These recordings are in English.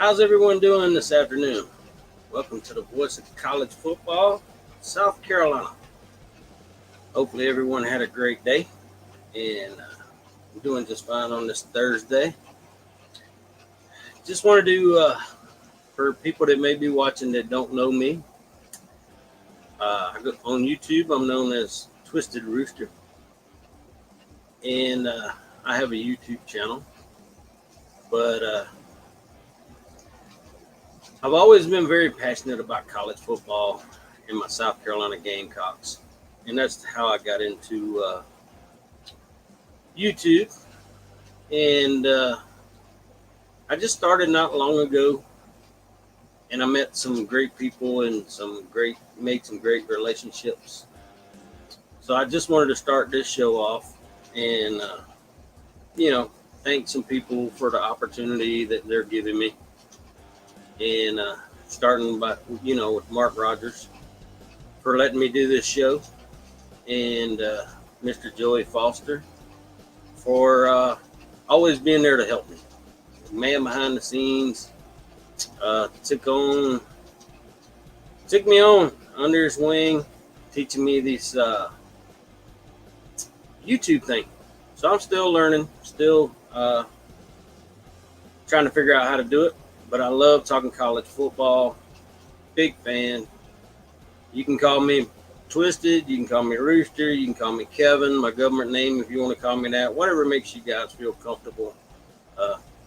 How's everyone doing this afternoon? Welcome to the Voice of College Football, South Carolina. Hopefully everyone had a great day, and I'm doing just fine on this Thursday. Just wanted to, for people that may be watching that don't know me, on YouTube I'm known as Twisted Rooster, and I have a YouTube channel, but I've always been very passionate about college football and my South Carolina Gamecocks. And that's how I got into YouTube. And I just started not long ago. And I met some great people and made some great relationships. So I just wanted to start this show off and, thank some people for the opportunity that they're giving me. And starting by, with Mark Rogers for letting me do this show, and Mr. Joey Foster for always being there to help me. Man behind the scenes, took me on under his wing, teaching me this YouTube thing. So I'm still learning, still trying to figure out how to do it. But I love talking college football. Big fan. You can call me Twisted. You can call me Rooster. You can call me Kevin, my government name, if you want to call me that. Whatever makes you guys feel comfortable.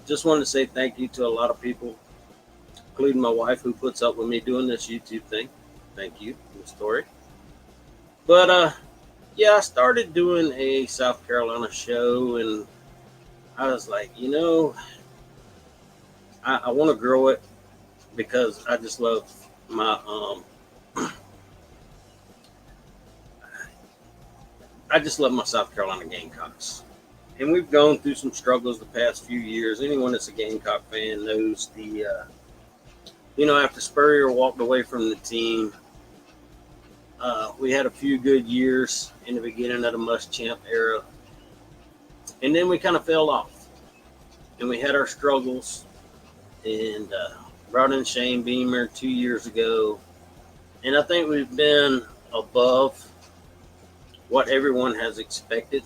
Just wanted to say thank you to a lot of people, including my wife, who puts up with me doing this YouTube thing. Thank you, Miss Tori. But, I started doing a South Carolina show, and I was like, I want to grow it because I just love my South Carolina Gamecocks. And we've gone through some struggles the past few years. Anyone that's a Gamecock fan knows after Spurrier walked away from the team, we had a few good years in the beginning of the Muschamp era. And then we kind of fell off. And we had our struggles. And brought in Shane Beamer 2 years ago. And I think we've been above what everyone has expected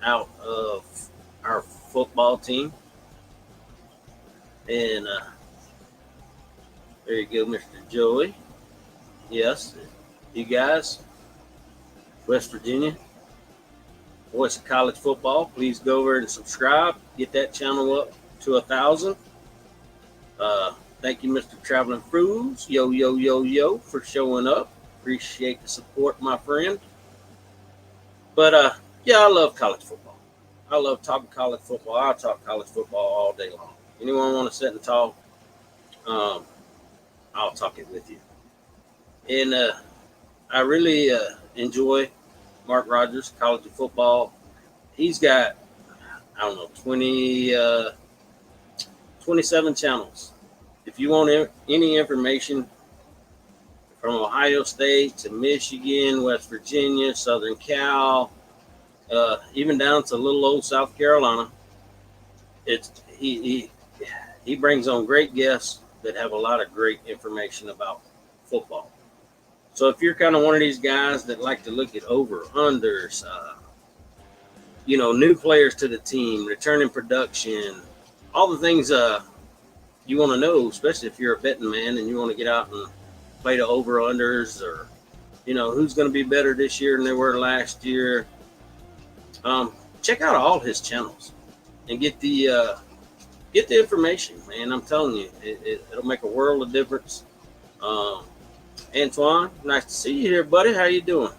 out of our football team. And there you go, Mr. Joey. Yes, you guys, West Virginia, Voice of College Football, please go over and subscribe. Get that channel up to 1,000. Thank you, Mr. Traveling Fools, yo, for showing up. Appreciate the support, my friend. But, I love college football. I love talking college football. I'll talk college football all day long. Anyone want to sit and talk? I'll talk it with you. And I really enjoy Mark Rogers, College of Football. He's got, 27 channels. If you want any information from Ohio State to Michigan, West Virginia, Southern Cal, even down to little old South Carolina, he brings on great guests that have a lot of great information about football. So if you're kind of one of these guys that like to look at over-unders, new players to the team, returning production, all the things you want to know, especially if you're a betting man and you want to get out and play the over-unders, or, who's going to be better this year than they were last year. Check out all his channels and get the information, man. I'm telling you, it'll make a world of difference. Antoine, nice to see you here, buddy. How you doing?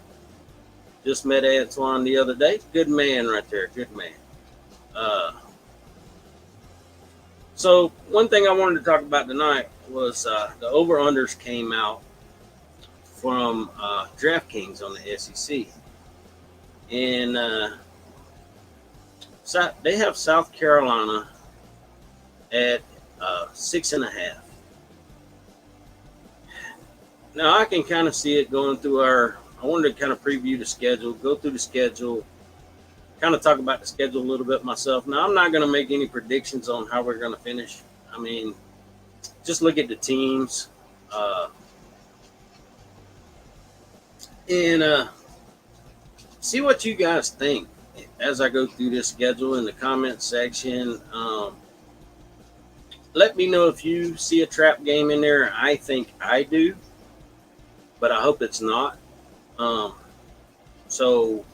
Just met Antoine the other day. Good man right there. Good man. So one thing I wanted to talk about tonight was the over-unders came out from DraftKings on the SEC. And they have South Carolina at 6.5. Now I can kind of see it going through I wanted to kind of preview the schedule, go through the schedule, kind of talk about the schedule a little bit myself. Now, I'm not going to make any predictions on how we're going to finish. I mean, just look at the teams and see what you guys think as I go through this schedule in the comment section. Let me know if you see a trap game in there. I think I do, but I hope it's not. So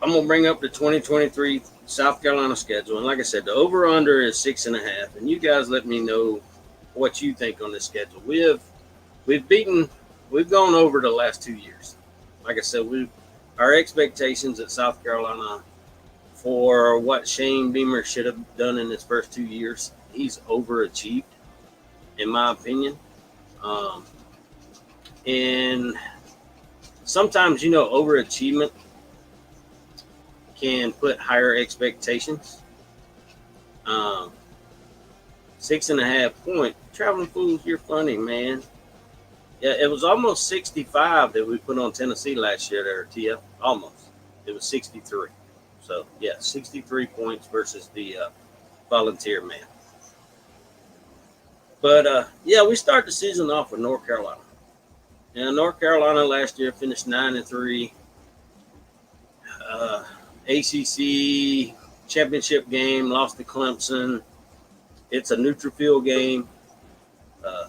I'm going to bring up the 2023 South Carolina schedule. And like I said, the over-under is 6.5. And you guys let me know what you think on this schedule. We've gone over the last 2 years. Like I said, our expectations at South Carolina for what Shane Beamer should have done in his first 2 years, he's overachieved, in my opinion. And sometimes, overachievement can put higher expectations. 6.5 point. Traveling Fools, you're funny, man. Yeah, it was almost 65 that we put on Tennessee last year there, TF. Almost. It was 63. So, yeah, 63 points versus the Volunteer man. But, yeah, we start the season off with North Carolina. And North Carolina last year finished 9-3. ACC championship game, lost to Clemson. It's a neutral field game.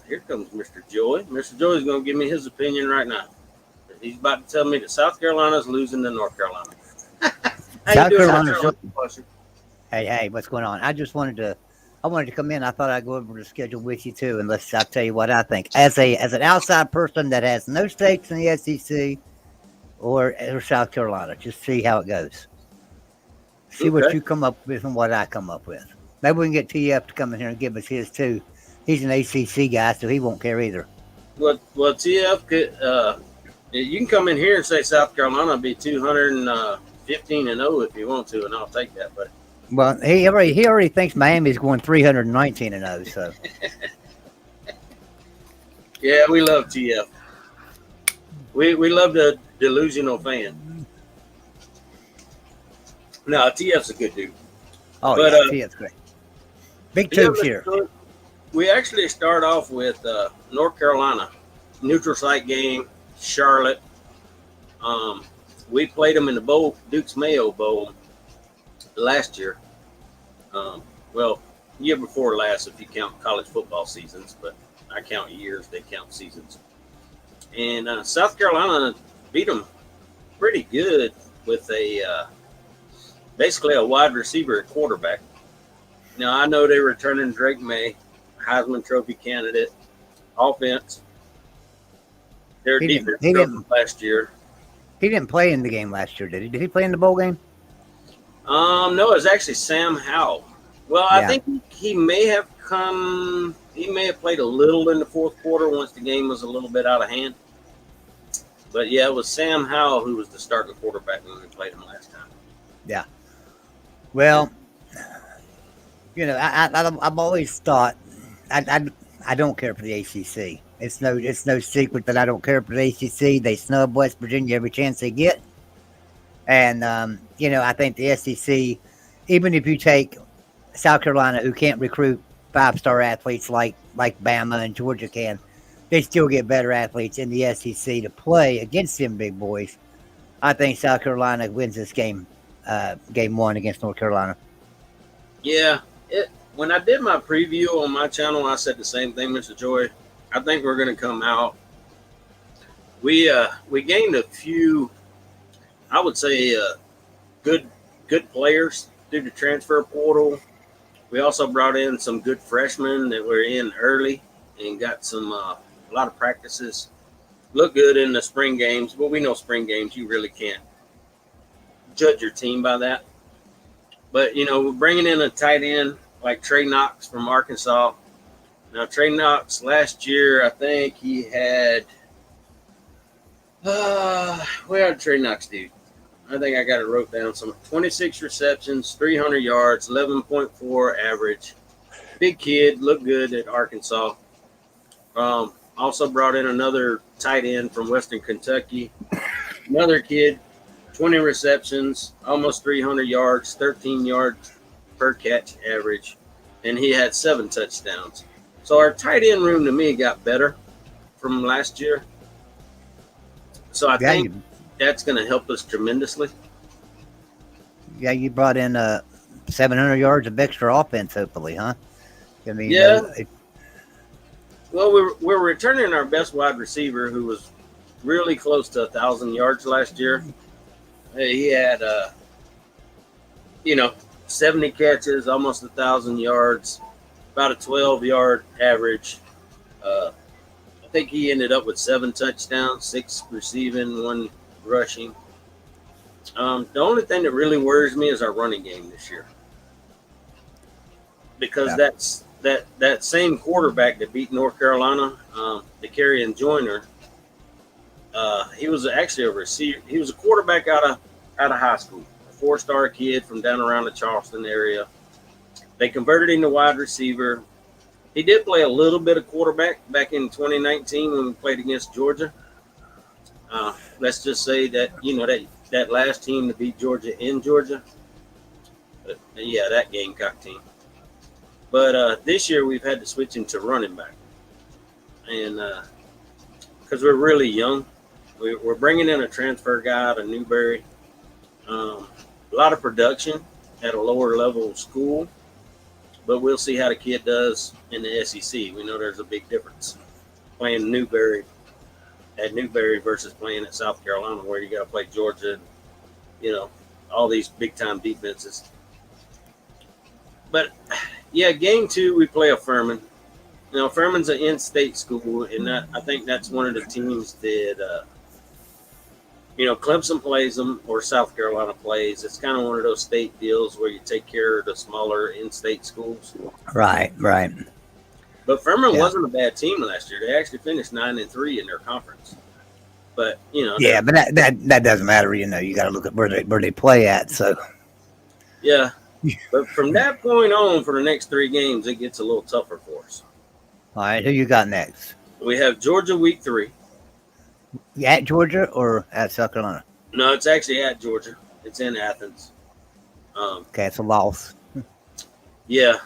Here comes Mr. Joy. Mr. Joy is going to give me his opinion right now. He's about to tell me that South Carolina's losing to North Carolina. South Carolina. Hey, what's going on? I wanted to come in. I thought I'd go over the schedule with you too, and I'll tell you what I think. As an outside person that has no stakes in the SEC or South Carolina, just see how it goes. See what you come up with and what I come up with. Maybe we can get TF to come in here and give us his too. He's an ACC guy, so he won't care either. Well, TF could. You can come in here and say South Carolina will be 215-0 if you want to, and I'll take that. But he already thinks Miami's going 319-0. So yeah, we love TF. We love the delusional fan. No, TF's a good dude. Oh, but, yeah, TF's great. Big tubes here. We actually start off with North Carolina, neutral site game, Charlotte. We played them in the Duke's Mayo Bowl last year. Year before last, if you count college football seasons, but I count years, they count seasons. And South Carolina beat them pretty good with basically a wide receiver at quarterback. Now, I know they're returning Drake May, Heisman Trophy candidate, offense. Their defense last year. He didn't play in the game last year, did he? Did he play in the bowl game? No, it was actually Sam Howell. Well, yeah. I think he may have played a little in the fourth quarter once the game was a little bit out of hand. But, yeah, it was Sam Howell who was the starting quarterback when we played him last time. Yeah. Well, I've always thought I don't care for the ACC. It's no secret that I don't care for the ACC. They snub West Virginia every chance they get. And, I think the SEC, even if you take South Carolina, who can't recruit 5-star athletes like Bama and Georgia can, they still get better athletes in the SEC to play against them big boys. I think South Carolina wins this game, game one against North Carolina. Yeah. When I did my preview on my channel, I said the same thing, Mr. Joy. I think we're going to come out. We gained a few, I would say, good players through the transfer portal. We also brought in some good freshmen that were in early and got some a lot of practices. Look good in the spring games. Well, we know spring games, you really can't judge your team by that. But, we're bringing in a tight end like Trey Knox from Arkansas. Now, Trey Knox last year, I think he had where did Trey Knox do? I think I got it wrote down somewhere. 26 receptions, 300 yards, 11.4 average. Big kid, looked good at Arkansas. Also brought in another tight end from Western Kentucky. Another kid, 20 receptions, almost 300 yards, 13 yards per catch average. and he had 7 touchdowns. So our tight end room to me got better from last year. So I Yeah, think that's going to help us tremendously. you brought in 700 yards of extra offense, hopefully, huh? I mean, Yeah. Well, we're returning our best wide receiver, who was really close to 1,000 yards last year. He had, 70 catches, almost 1,000 yards, about a 12-yard average. I think he ended up with 7 touchdowns, 6 receiving, 1 rushing. The only thing that really worries me is our running game this year, because that's that same quarterback that beat North Carolina, the Carry and Joyner. He was actually a receiver. He was a quarterback out of high school, a 4-star kid from down around the Charleston area. They converted him to wide receiver. He did play a little bit of quarterback back in 2019 when we played against Georgia. Let's just say that that last team to beat Georgia in Georgia. But, yeah, that Gamecock team. But this year we've had to switch him to running back, and because we're really young, we're bringing in a transfer guy out of Newberry. A lot of production at a lower level school, but we'll see how the kid does in the SEC. We know there's a big difference playing at Newberry versus playing at South Carolina, where you got to play Georgia, and, all these big time defenses. But yeah, game 2 we play a Furman. Furman's an in-state school, and I think that's one of the teams that Clemson plays them or South Carolina plays. It's kind of one of those state deals where you take care of the smaller in-state schools. Right. But Furman wasn't a bad team last year. They actually finished 9-3 in their conference. But yeah, but that doesn't matter. You got to look at where they play at. So yeah, but from that point on, for the next 3 games, it gets a little tougher for us. All right, who you got next? We have Georgia week 3. At Georgia or at South Carolina? No, it's actually at Georgia. It's in Athens. Okay, it's a loss. Yeah.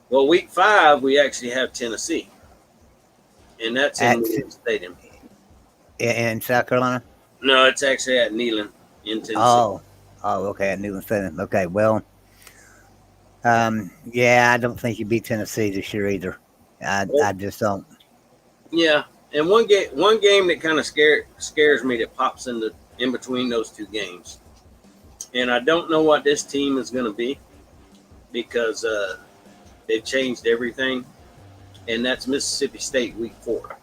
Well, week 5 we actually have Tennessee, and that's in Neyland Stadium. In South Carolina? No, it's actually at Neyland in Tennessee. Oh, okay, at Neyland Stadium. Okay, well, yeah, I don't think you beat Tennessee this year either. I just don't. Yeah, and one game that kind of scares me that pops in between those 2 games, and I don't know what this team is going to be, because they've changed everything, and that's Mississippi State week 4.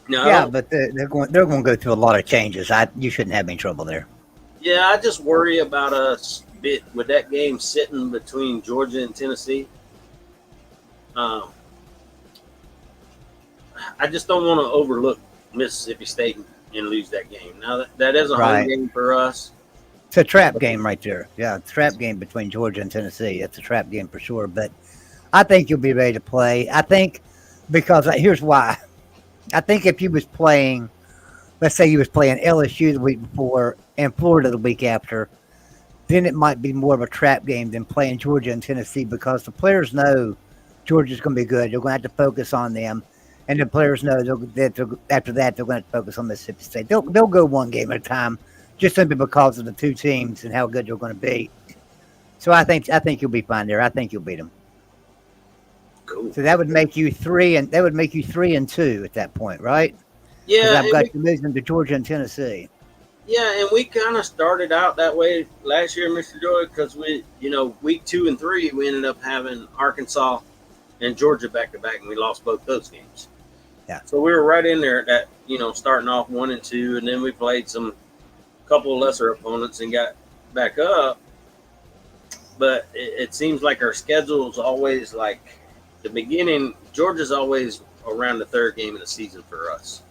No, yeah, but they're going to go through a lot of changes. You shouldn't have any trouble there. Yeah, I just worry about us bit with that game sitting between Georgia and Tennessee. I just don't want to overlook Mississippi State and lose that game. Now that is a home game for us. It's a trap game right there. Yeah, it's a trap game between Georgia and Tennessee. It's a trap game for sure. But I think you'll be ready to play. I think because here's why. I think if you was playing, let's say you was playing LSU the week before and Florida the week after, then it might be more of a trap game than playing Georgia and Tennessee, because the players know Georgia's going to be good. They're going to have to focus on them. And the players know that after that, they're going to focus on Mississippi State. They'll go one game at a time, just simply because of the 2 teams and how good they're going to be. So I think you'll be fine there. I think you'll beat them. Cool. So that would make you 3-2 at that point, right? Yeah, I've got you losing to Georgia and Tennessee. Yeah, and we kind of started out that way last year, Mr. Joy, because we, week 2 and 3, we ended up having Arkansas and Georgia back to back, and we lost both those games. Yeah. So we were right in there at that, starting off 1 and 2, and then we played some couple of lesser opponents and got back up. But it seems like our schedule is always like the beginning. Georgia's always around the 3rd game of the season for us.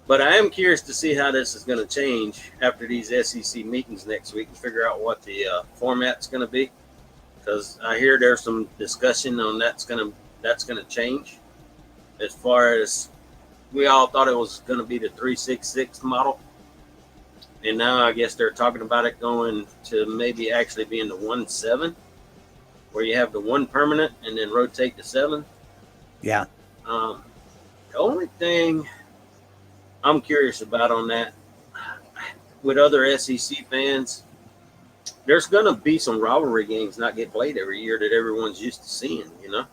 But I am curious to see how this is going to change after these SEC meetings next week and figure out what the format's going to be, because I hear there's some discussion on that's going to change. As far as we all thought it was going to be the 3-6-6 model, and now I guess they're talking about it going to maybe actually being the 1-7. where you have the one permanent and then rotate to 7. Yeah. The only thing I'm curious about on that, with other SEC fans, there's going to be some rivalry games not get played every year that everyone's used to seeing, you know?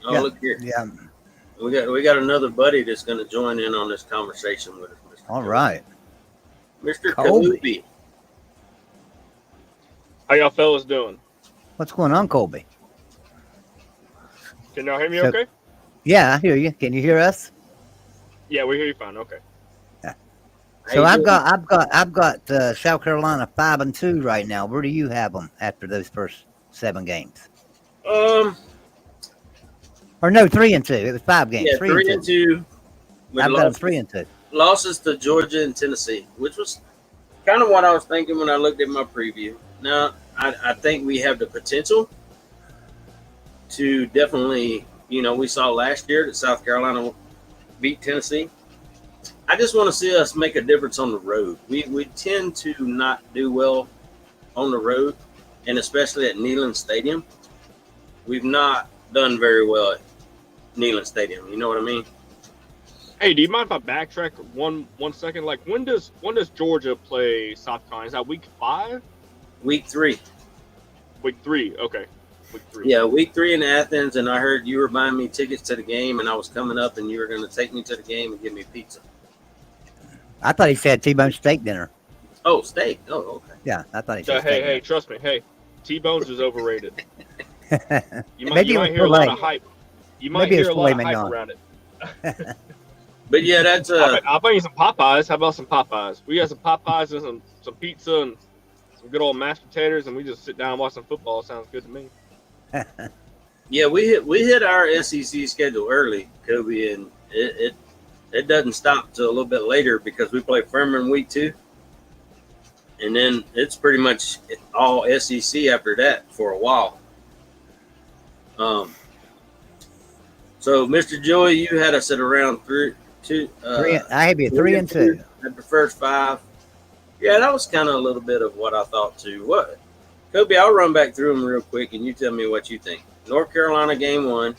Oh, yeah. look here. Yeah. We got another buddy that's going to join in on this conversation with us. Mr. All Kobe. right. Mr. Colby. Kobe. How y'all fellas doing? What's going on, Colby? Can y'all hear me So- okay? Yeah, I hear you. Can you hear us? Yeah, we hear you fine. Okay. So How I've you got South Carolina 5-2 right now. Where do you have them after those first 7 games? doing? Or no, 3-2. It was 5 games. Yeah, 3 and 2. With I've got them losses, 3-2. losses to Georgia and Tennessee, which was kind of what I was thinking when I looked at my preview. Now, I think we have the potential to definitely, we saw last year that South Carolina beat Tennessee. I just want to see us make a difference on the road. We tend to not do well on the road, and especially at Neyland Stadium. We've not done very well at Neyland Stadium. You know what I mean? Hey, do you mind if I backtrack one second? Like, when does Georgia play South Carolina? Is that week 5? Week 3. Week 3. Okay. Week 3. Yeah, week 3 in Athens, and I heard you were buying me tickets to the game, and I was coming up, and you were going to take me to the game and give me pizza. I thought he said T-bone steak dinner. Oh, steak. Oh, okay. Yeah, I thought he So, said hey, steak trust me. Hey, T-Bones is overrated. dinner. You Maybe might it hear a was lot filet. of hype. You might Maybe it hear a was lot of filet hype mignon. around it. But yeah, that's I'll bring you some Popeyes. How about some Popeyes? We got some Popeyes and some pizza and some good old mashed potatoes, and we just sit down and watch some football. Sounds good to me. yeah. We hit our SEC schedule early, Kobe, and it doesn't stop till a little bit later because we play Furman week 2, and then it's pretty much all SEC after that for a while. So, Mr. Joey, you had us at around 3, 2. I have you 3-2. At the first 5. Yeah, that was kind of a little bit of what I thought too. What, Kobe? I'll run back through them real quick, and you tell me what you think. North Carolina game 1.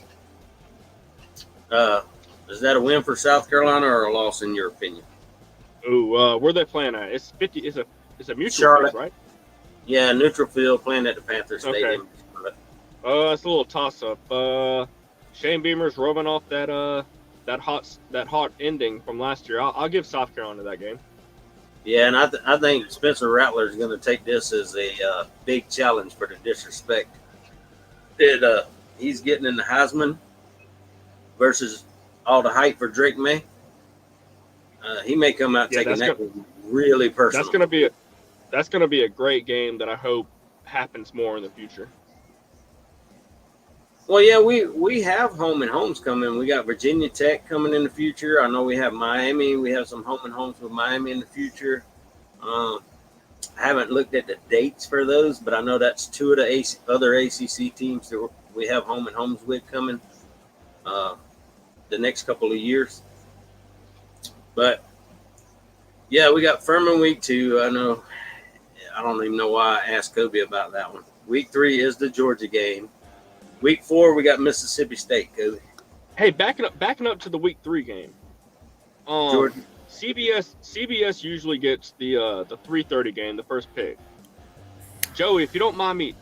Is that a win for South Carolina or a loss in your opinion? Ooh, where they playing at? It's 50. It's a mutual Charlotte. field, right? Yeah, neutral field, playing at the Panthers Okay. Stadium. It's a little toss up. Shane Beamer's rubbing off that hot ending from last year. I'll give South Carolina that game. Yeah, and I think Spencer Rattler is going to take this as a big challenge for the disrespect that he's getting in the Heisman versus all the hype for Drake May. He may come out Yeah, taking that really personal. That's gonna be a great game that I hope happens more in the future. Well, yeah, we have home and homes coming. We got Virginia Tech coming in the future. I know we have Miami. We have some home and homes with Miami in the future. I haven't looked at the dates for those, but I know that's 2 of the other ACC teams that we have home and homes with coming the next couple of years. But, yeah, we got Furman week 2. I don't even know why I asked Kobe about that one. Week 3 is the Georgia game. Week 4, we got Mississippi State, Kobe. Hey, backing up to the week 3 game. Georgia. CBS usually gets the 3:30 game, the first pick. Joey, if you don't mind me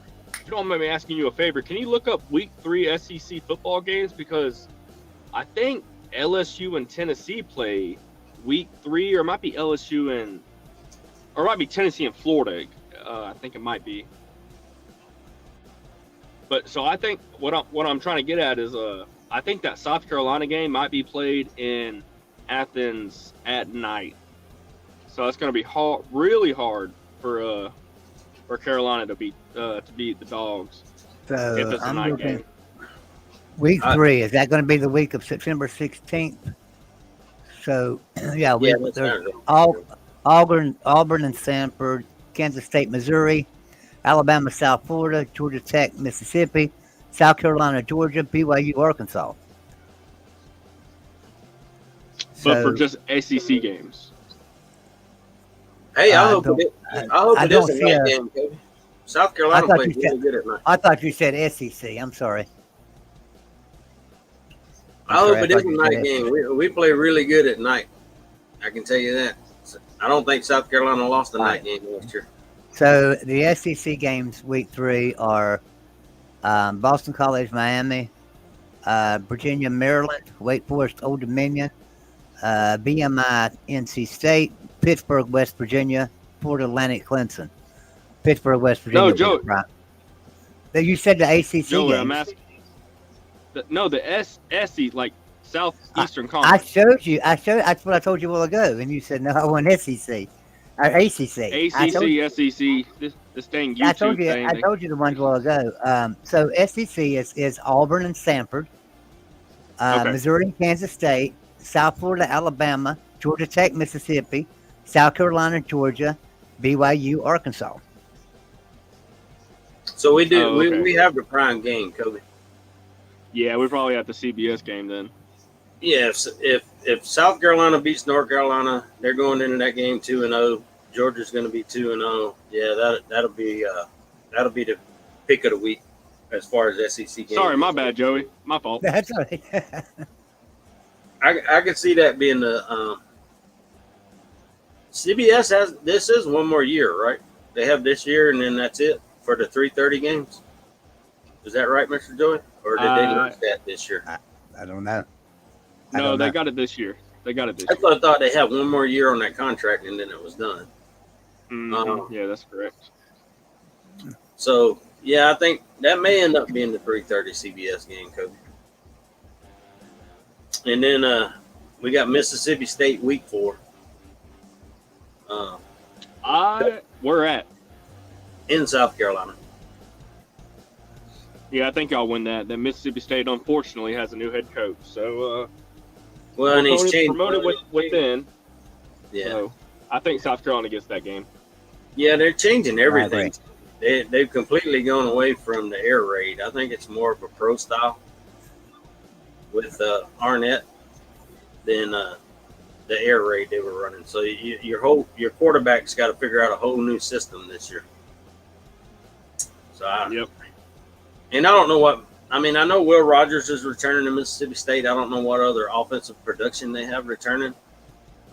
asking you a favor, can you look up week 3 SEC football games, because I think LSU and Tennessee play week 3, or it might be LSU or it might be Tennessee and Florida. I think it might be. But so I think what I'm trying to get at is I think that South Carolina game might be played in Athens at night, so it's going to be really hard for Carolina to beat the Dogs if it's a I'm night looking. game. Week 3, is that going to be the week of September 16th? So, yeah, That's there's not Auburn and Stanford, Kansas State, Missouri, Alabama, South Florida, Georgia Tech, Mississippi, South Carolina, Georgia, BYU, Arkansas. But for So, just SEC games. Hey, I hope don't- it. I hope I it is don't a see night a- game, Kobe. South Carolina thought plays you really said- good at night. I thought you said SEC. I'm sorry. I hope it is thought a you night said game. We play really good at night. I can tell you that. I don't think South Carolina lost a night game last year. So the SEC games week 3 are Boston College, Miami, Virginia, Maryland, Wake Forest, Old Dominion, BMI, NC State, Pittsburgh, West Virginia, Florida Atlantic, Clemson. Pittsburgh, West Virginia. No, Joe. You said the ACC Joey, games. I'm asking. The SEC, like Southeastern I Conference. showed you. That's what I told you a while ago, and you said no. I want SEC or ACC. ACC, SEC, this dang YouTube I told you. thing. I told you the ones a while ago. So SEC is Auburn and Stanford, Okay. Missouri and Kansas State, South Florida, Alabama, Georgia Tech, Mississippi, South Carolina, Georgia, BYU, Arkansas. So we do. Oh, okay. We have the prime game, Kobe. Yeah, we probably have the CBS game then. Yeah, if South Carolina beats North Carolina, they're going into that game 2-0. Georgia's going to be 2-0. Yeah, that'll be the pick of the week as far as SEC games. Sorry, my bad, Joey. My fault. That's all right. I could see that being the CBS has. This is one more year, right? They have this year, and then that's it for the 3:30 games. Is that right, Mr. Joey? Or did they lose that this year? I don't know. No, they got it this year. That's what I thought. They had one more year on that contract, and then it was done. Yeah, that's correct. So, yeah, I think that may end up being the 3:30 CBS game, Kobe. And then we got Mississippi State week 4. We're at. In South Carolina. Yeah, I think y'all win that. Then Mississippi State, unfortunately, has a new head coach. So, Well, and he's changed. promoted within. Yeah. So, I think South Carolina gets that game. Yeah, they're changing everything. Right. They've completely gone away from the air raid. I think it's more of a pro style with Arnett than the air raid they were running. So your quarterback's got to figure out a whole new system this year. So Yep. And I don't know what. I mean, I know Will Rogers is returning to Mississippi State. I don't know what other offensive production they have returning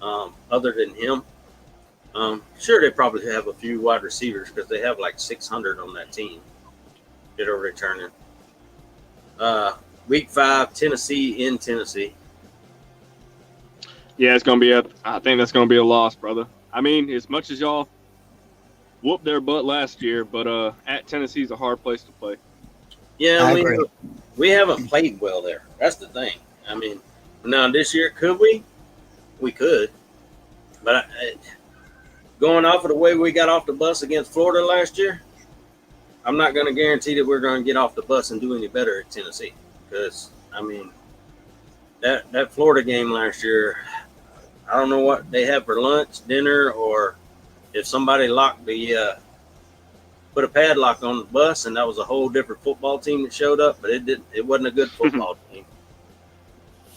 other than him. Sure, they probably have a few wide receivers because they have like 600 on that team that are returning. Week 5, Tennessee in Tennessee. Yeah, it's gonna be I think that's gonna be a loss, brother. I mean, as much as y'all whooped their butt last year, but at Tennessee's a hard place to play. Yeah, I agree. we haven't played well there. That's the thing. I mean, now this year, could we? We could. But going off of the way we got off the bus against Florida last year, I'm not going to guarantee that we're going to get off the bus and do any better at Tennessee. Because, I mean, that Florida game last year, I don't know what they had for lunch, dinner, or if somebody locked put a padlock on the bus, and that was a whole different football team that showed up, but it wasn't a good football team.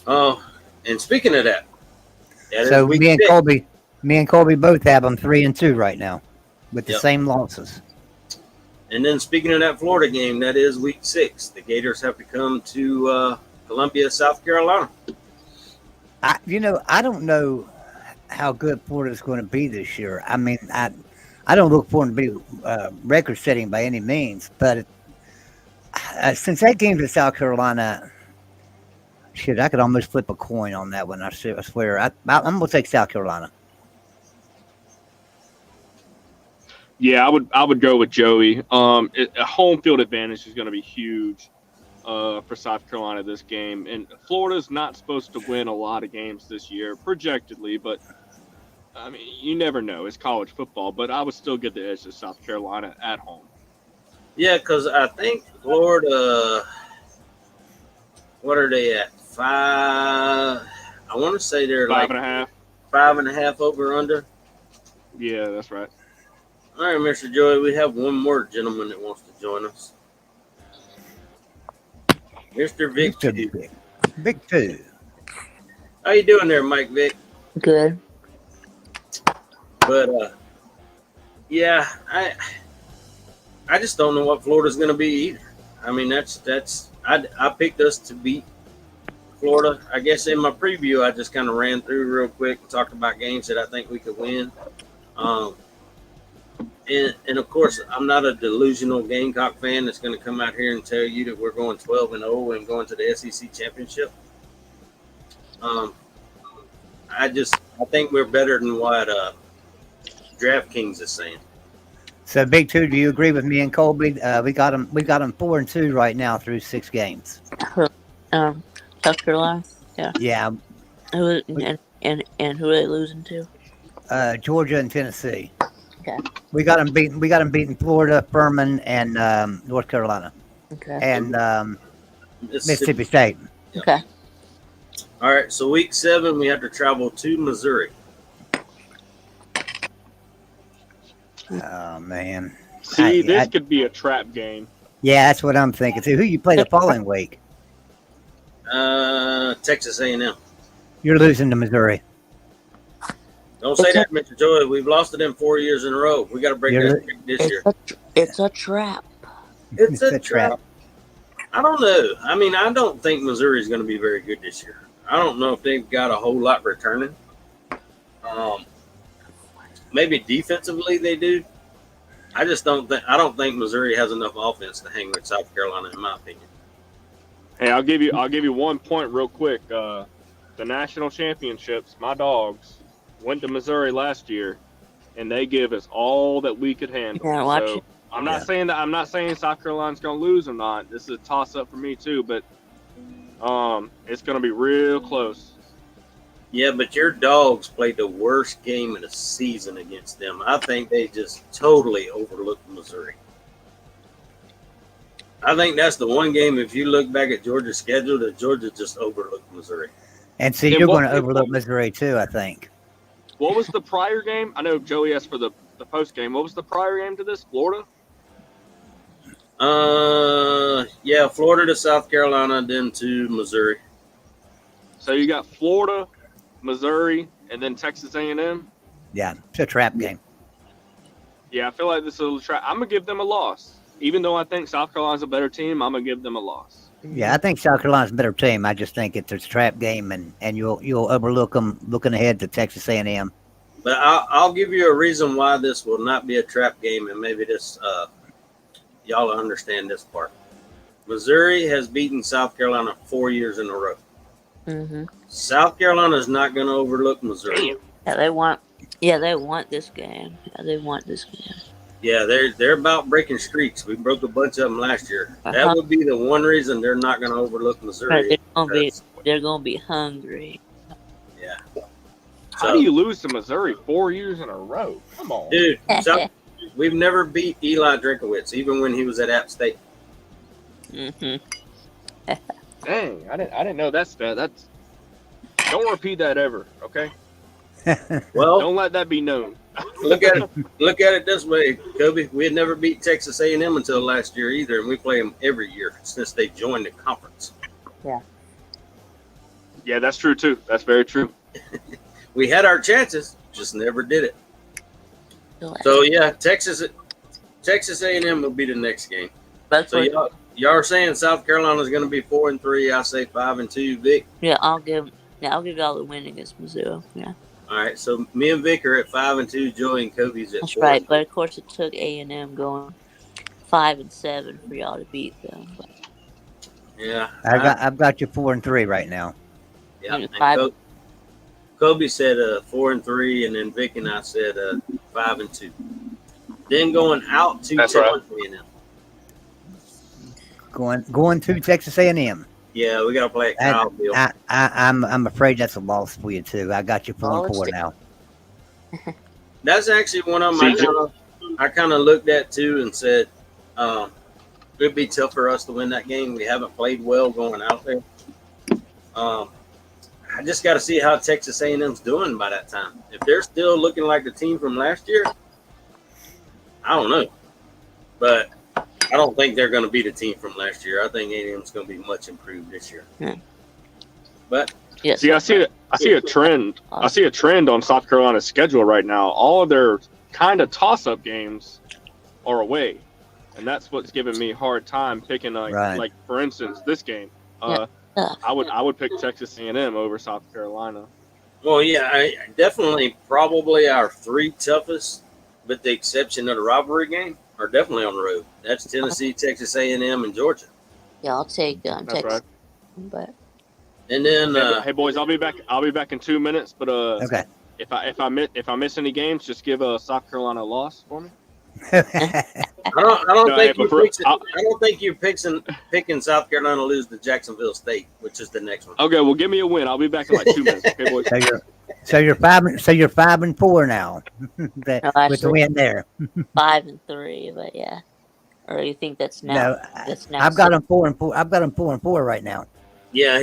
And speaking of that, So me and Colby both have them 3-2 right now with the same losses. And then speaking of that Florida game, that is week 6. The Gators have to come to Columbia, South Carolina. I don't know how good Florida's going to be this year. I mean, I don't look for them to be record-setting by any means, but since that game to South Carolina, shit, I could almost flip a coin on that one. I swear. I'm going to take South Carolina. Yeah, I would go with Joey. A home field advantage is going to be huge for South Carolina this game, and Florida's not supposed to win a lot of games this year, projectedly, but I mean, you never know. It's college football, but I would still get the edge to South Carolina at home. Yeah, because I think Florida, what are they at? 5? I want to say they're 5.5. 5.5 over under. Yeah, that's right. All right, Mr. Joey, we have one more gentleman that wants to join us. Mr. Vic. Big 2. How you doing there, Mike Vic? Okay. But Yeah, I just don't know what Florida's going to be either. I mean, I picked us to beat Florida. I guess in my preview, I just kind of ran through real quick and talked about games that I think we could win. And of course, I'm not a delusional Gamecock fan that's going to come out here and tell you that we're going 12-0 and going to the SEC championship. I think we're better than what DraftKings is saying. So, Big Two, do you agree with me and Colby? We got them 4-2 right now through 6 games. South Carolina. Yeah. Yeah. Who and who are they losing to? Georgia and Tennessee. Okay. We got them beating Florida, Furman, and North Carolina, Okay. and Mississippi State. Yeah. Okay. All right, so week 7, we have to travel to Missouri. Oh man. See, this could be a trap game. Yeah, that's what I'm thinking too. Who you play the following week? Texas A&M. You're losing to Missouri. Don't say that, Mr. Joy. We've lost to them 4 years in a row. We got to break that streak this year. It's a trap. It's a trap. I don't know. I mean, I don't think Missouri is going to be very good this year. I don't know if they've got a whole lot returning. Maybe defensively they do. I don't think Missouri has enough offense to hang with South Carolina, in my opinion. Hey, I'll give you 1 point real quick. The national championships, my Dogs went to Missouri last year, and they give us all that we could handle. Yeah, watch it. I'm not saying South Carolina's going to lose or not. This is a toss up for me too, but it's going to be real close. Yeah, but your Dogs played the worst game of the season against them. I think they just totally overlooked Missouri. I think that's the one game, if you look back at Georgia's schedule, that Georgia just overlooked Missouri. And see, you're going to overlook Missouri too, I think. What was the prior game? I know Joey asked for the post game. What was the prior game to this? Florida? Yeah, Florida to South Carolina, then to Missouri. So you got Florida, Missouri, and then Texas A&M? Yeah, it's a trap game. Yeah, I feel like this is a trap. I'm going to give them a loss. Even though I think South Carolina's a better team, I'm going to give them a loss. Yeah, I think South Carolina's a better team. I just think it's a trap game, and you'll overlook them looking ahead to Texas A&M. But I'll give you a reason why this will not be a trap game, and maybe this y'all understand this part. Missouri has beaten South Carolina 4 years in a row. Mm-hmm. South Carolina is not going to overlook Missouri. Yeah, they want this game. Yeah, they want this game. Yeah, they're about breaking streaks. We broke a bunch of them last year. That would be the one reason they're not going to overlook Missouri. They're gonna be hungry. Yeah. How do you lose to Missouri 4 years in a row? Come on, dude. We've never beat Eli Drinkowitz, even when he was at App State. Mm-hmm. Dang, I didn't know that stat. Don't repeat that ever, okay? Well, don't let that be known. Look at it this way, Kobe. We had never beat Texas A&M until last year either, and we play them every year since they joined the conference. Yeah. Yeah, that's true too. That's very true. We had our chances, just never did it. So yeah, Texas A&M will be the next game. So y'all are saying South Carolina is going to be 4-3. I say 5-2. Vic. Yeah, I'll give y'all the win against Missouri. Yeah. All right, so me and Vic are at 5-2. Joey and Kobe's at 4. That's right, but of course it took A&M going 5-7 for y'all to beat them. But. Yeah, I've got you 4-3 right now. Yeah, Kobe said 4-3, and then Vic and I said 5-2. Then going out to Texas A&M. Going to Texas A&M. Yeah, we got to play at Kyle. I'm afraid that's a loss for you too. I got you 4-4 now. That's actually one of them I kind of looked at too and said it'd be tough for us to win that game. We haven't played well going out there. I just got to see how Texas A&M's doing by that time. If they're still looking like the team from last year, I don't know. But I don't think they're going to be the team from last year. I think A&M's going to be much improved this year. Yeah. But see, I see a trend. I see a trend on South Carolina's schedule right now. All of their kind of toss-up games are away, and that's what's giving me a hard time picking. Like for instance, this game, I would pick Texas A&M over South Carolina. Well, yeah, I definitely probably our 3 toughest, with the exception of the rivalry game, are definitely on the road. That's Tennessee, Texas A&M, and Georgia. Yeah, I'll take Texas. Right. But And then, hey boys, I'll be back in 2 minutes. But Okay. if I miss any games, just give South Carolina a loss for me. I don't think you're picking South Carolina to lose to Jacksonville State, which is the next one. Okay, well, give me a win. I'll be back in like 2 minutes. Okay, boys. So you're 5-4 now. With the win there. 5-3, but yeah. Or you think that's now? No, that's now. I've got them 4-4. I've got them 4-4 right now. Yeah,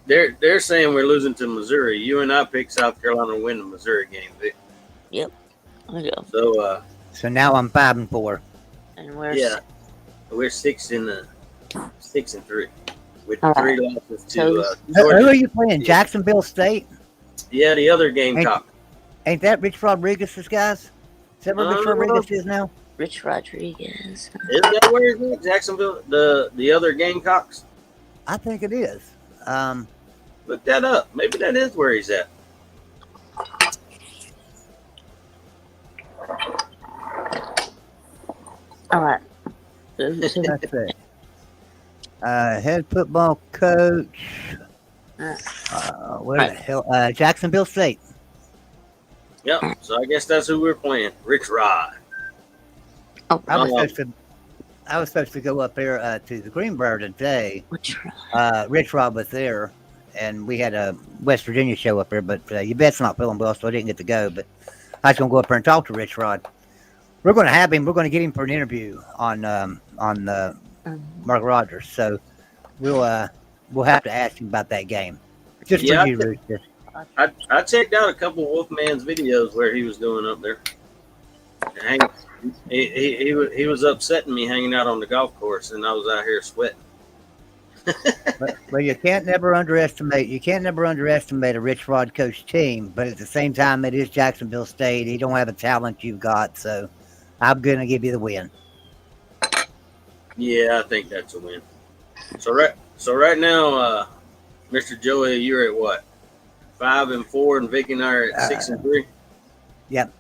they're saying we're losing to Missouri. You and I picked South Carolina to win the Missouri game, Vic. Yep. Okay. So now I'm 5-4. And we're we're 6-3 with 3 losses to Who Georgia. are you playing? Jacksonville State? Yeah, the other Gamecock. Ain't that Rich Rodriguez's guys? Is that where Rich Rodriguez is now? Rich Rodriguez. Is that where he's at? Jacksonville? The other Gamecocks? I think it is. Look that up. Maybe that is where he's at. All right. Let's see. Head football coach. Where the hell? Jacksonville State. Yep. So I guess that's who we're playing. Rich Rod. Oh, I was supposed to go up there to the Greenbrier today. Rich Rod was there, and we had a West Virginia show up there, but you bet's not feeling well, so I didn't get to go. But I was going to go up there and talk to Rich Rod. We're going to have him. We're going to get him for an interview on Mark Rogers. So we'll have to ask him about that game. Just for you, Rooster. I checked out a couple of Wolfman's videos where he was doing up there. He was upsetting me hanging out on the golf course, and I was out here sweating. Well, you can't never underestimate a Rich Rod coach team, but at the same time, it is Jacksonville State. He don't have the talent you've got, so I'm going to give you the win. Yeah, I think that's a win. So right now, Mr. Joey, you're at what? 5-4, and Vicky and I are at 6-3. Yep.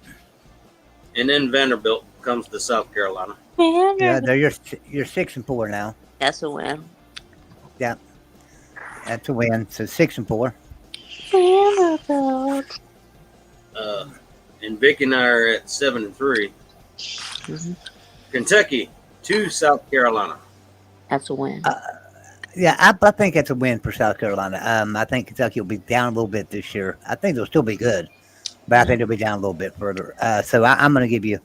And then Vanderbilt comes to South Carolina. Yeah, you're 6-4 now. That's a win. Yeah, that's a win. So 6-4. Vanderbilt. And Vicky and I are at 7-3. Mm-hmm. Kentucky to South Carolina. That's a win. Yeah, I think that's a win for South Carolina. I think Kentucky will be down a little bit this year. I think they'll still be good, but I think they'll be down a little bit further. So I'm going to give you